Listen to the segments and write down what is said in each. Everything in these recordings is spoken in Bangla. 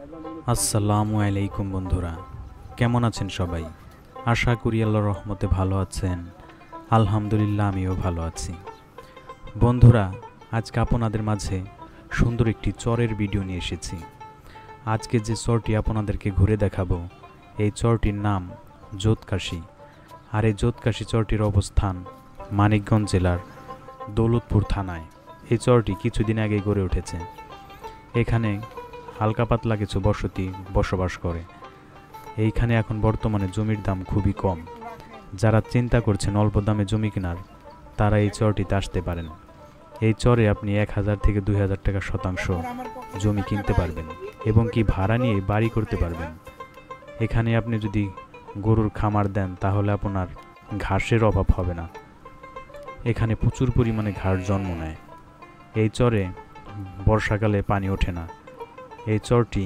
আসসালামু আলাইকুম বন্ধুরা, কেমন আছেন সবাই? আশা করি আল্লাহর রহমতে ভালো আছেন। আলহামদুলিল্লাহ, আমিও ভালো আছি। বন্ধুরা, আজকে আপনাদের মাঝে সুন্দর একটি চরের ভিডিও নিয়ে এসেছি। আজকে যে চরটি আপনাদেরকে ঘুরে দেখাবো, এই চরটির নাম যোধকাশী। আর এই যোধকাশী চরটির অবস্থান মানিকগঞ্জ জেলার দৌলতপুর থানায়। এই চরটি কিছুদিন আগে গড়ে উঠেছে। এখানে হালকা পাতলা কিছু বসতি বসবাস করে। এইখানে এখন বর্তমানে জমির দাম খুবই কম। যারা চিন্তা করছেন অল্প দামে জমি কেনার, তারা এই চরটিতে আসতে পারেন। এই চরে আপনি 1000 থেকে 2000 টাকা শতাংশ জমি কিনতে পারবেন এবং কি ভাড়া নিয়ে বাড়ি করতে পারবেন। এখানে আপনি যদি গরুর খামার দেন তাহলে আপনার ঘাসের অভাব হবে না। এখানে প্রচুর পরিমাণে ঘাস জন্ম নেয়। এই চরে বর্ষাকালে পানি ওঠে না। এই চরটি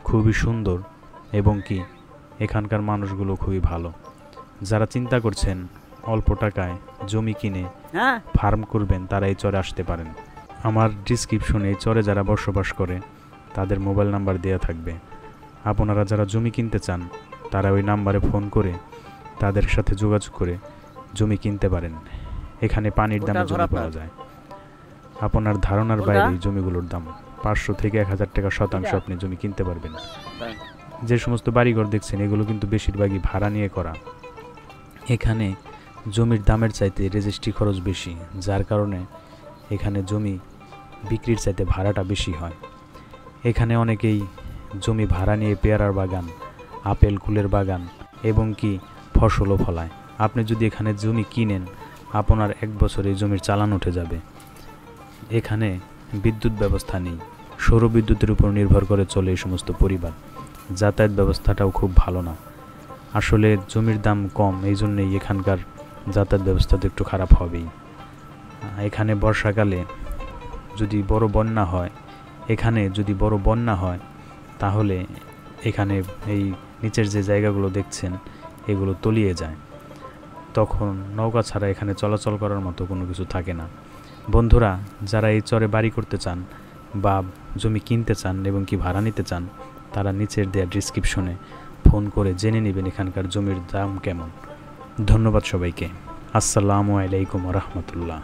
খুবই সুন্দর এবং কি এখানকার মানুষগুলো খুবই ভালো। যারা চিন্তা করছেন অল্প টাকায় জমি কিনে ফার্ম করবেন, তারা এই চরে আসতে পারেন। আমার ডিসক্রিপশনে এই চরে যারা বসবাস করে তাদের মোবাইল নাম্বার দেওয়া থাকবে। আপনারা যারা জমি কিনতে চান তারা ওই নাম্বারে ফোন করে তাদের সাথে যোগাযোগ করে জমি কিনতে পারেন। এখানে পানির দামে জমি পাওয়া যায়। আপনার ধারণার বাইরে এই জমিগুলোর দাম 500 থেকে 1000 টাকা শতাংশ আপনি জমি কিনতে পারবেন। যে সমস্ত বাড়িঘর দেখছেন এগুলো কিন্তু বেশিরভাগই ভাড়া নিয়ে করা। এখানে জমির দামের চাইতে রেজিস্ট্রি খরচ বেশি, যার কারণে এখানে জমি বিক্রির চাইতে ভাড়াটা বেশি হয়। এখানে অনেকেই জমি ভাড়া নিয়ে পেয়ারার বাগান, আপেল কুলের বাগান এবং কি ফসলও ফলায়। আপনি যদি এখানে জমি কিনেন, আপনার 1 বছরে জমির চালান উঠে যাবে। এখানে বিদ্যুৎ ব্যবস্থা নেই, সৌর বিদ্যুতের উপর নির্ভর করে চলে এই সমস্ত পরিবার। যাতায়াত ব্যবস্থাটাও খুব ভালো না। আসলে জমির দাম কম, এই জন্যই এখানকার যাতায়াত ব্যবস্থা তো একটু খারাপ হবেই। এখানে বর্ষাকালে যদি বড় বন্যা হয় তাহলে এখানে এই নিচের যে জায়গাগুলো দেখছেন এগুলো তলিয়ে যায়। তখন নৌকা ছাড়া এখানে চলাচল করার মতো কোনো কিছু থাকে না। বন্ধুরা, যারা এই চরে বাড়ি করতে চান বা জমি কিনতে চান এবং কি ভাড়া নিতে চান, তারা নিচের দেওয়া ডিসক্রিপশনে ফোন করে জেনে নেবেন এখানকার জমির দাম কেমন। ধন্যবাদ সবাইকে। আসসালামু আলাইকুম ওয়া রাহমাতুল্লাহ।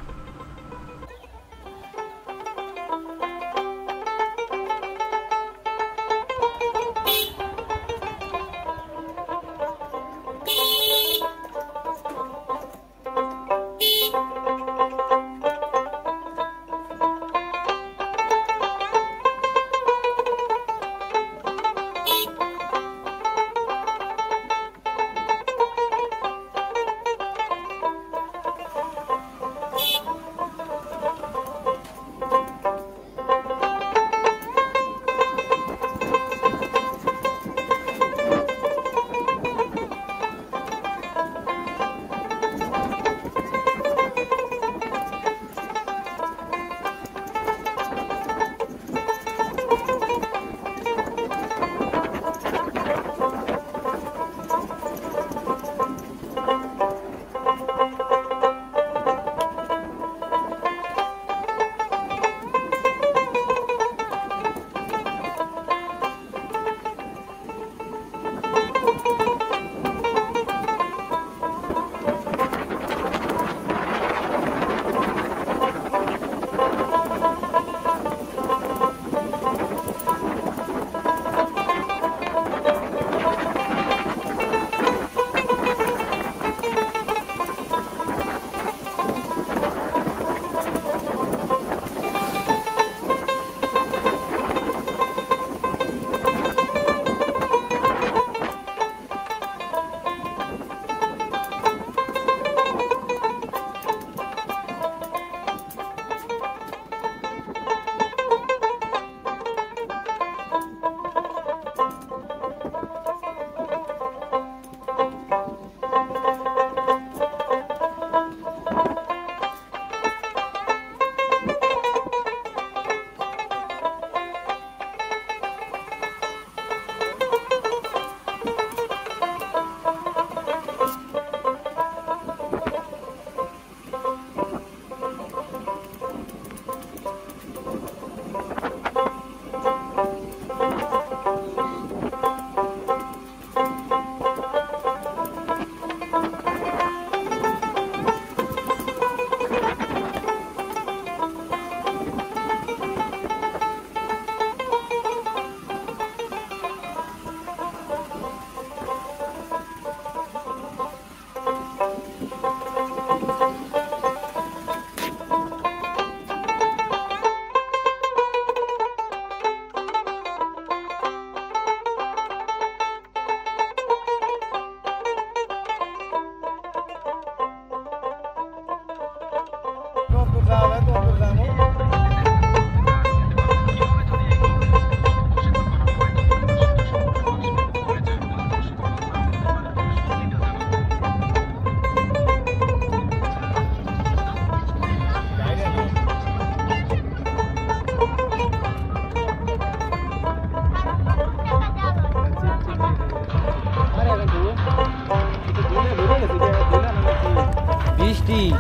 বৃষ্টি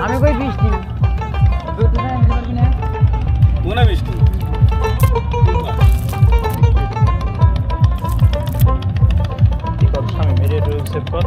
আমি কই বৃষ্টি কোনা বৃষ্টি কি কর স্বামী মেরে সেভ কর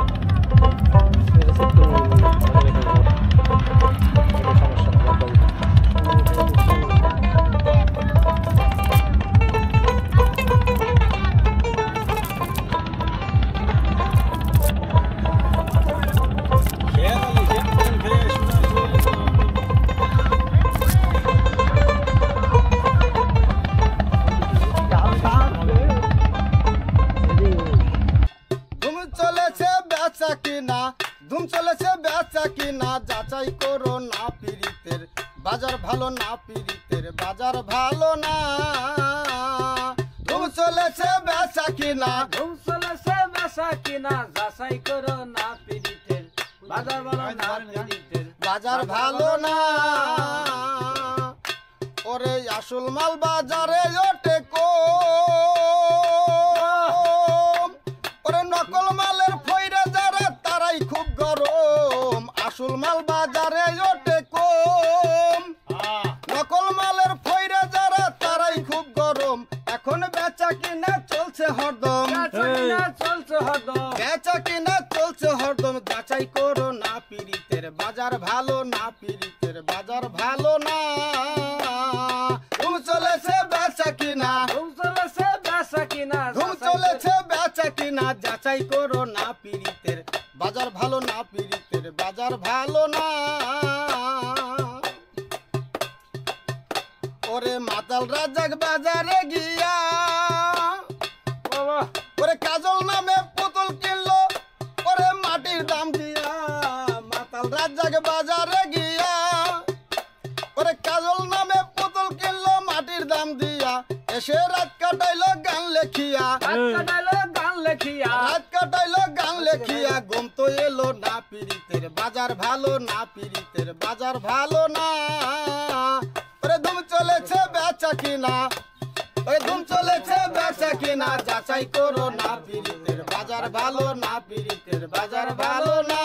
ধুম চলেছে বেচা কিনা যাচাই করো না পীড়িতের বাজার ভালো না পীড়িতের বাজার ভালো না ধুম চলেছে বেচা কিনা ধুম চলেছে বেচা কিনা যাচাই করো না পীড়িতের বাজার ভালো না পীড়িতের বাজার ভালো না ওরে আসল মাল বাজারে ওঠে কম ওরে নকল মালের ফইরা যারা তারাই খুব গরম আসল মাল বাজারে ওঠে কম নকল মালের ফইরা যারা তারাই খুব গরম এখন বেচা কিনা চলছে হরদম চলছে হরদম বেচা কিনা চলছে হরদম যাচাই করো না পীড়িতের বাজার ভালো না পীড়িতের বাজার ভালো না ধুম চলেছে বেচা কিনা ধুম চলেছে বেচা কিনা ধুম চলেছে বেচা কিনা যাচাই করো না পীড়িতের বাজার ভালো না পীড়িতের বাজার ভালো না ওরে মাতাল রাজাক বাজারে গিয়া ওরে কাজল নামে পুতুল কিনলো ওরে মাটির দাম দিয়া মাতাল রাজাক বাজারে গিয়া ওরে কাজল নামে পুতুল কিনলো মাটির দাম দিয়া এসে রাত কাটাইলো গান লেখিয়া গান লেখিয়া রাত কাটাইলো গান লেখিয়া ঘুম তো এলো না পীড়িতের বাজার ভালো না পীড়িতের বাজার ভালো না ওরে ধুম চলেছে বেচা কিনা ওরে ধুম চলেছে বেচা কিনা যাচাই করো না পীড়িতের বাজার ভালো না পীড়িতের বাজার ভালো না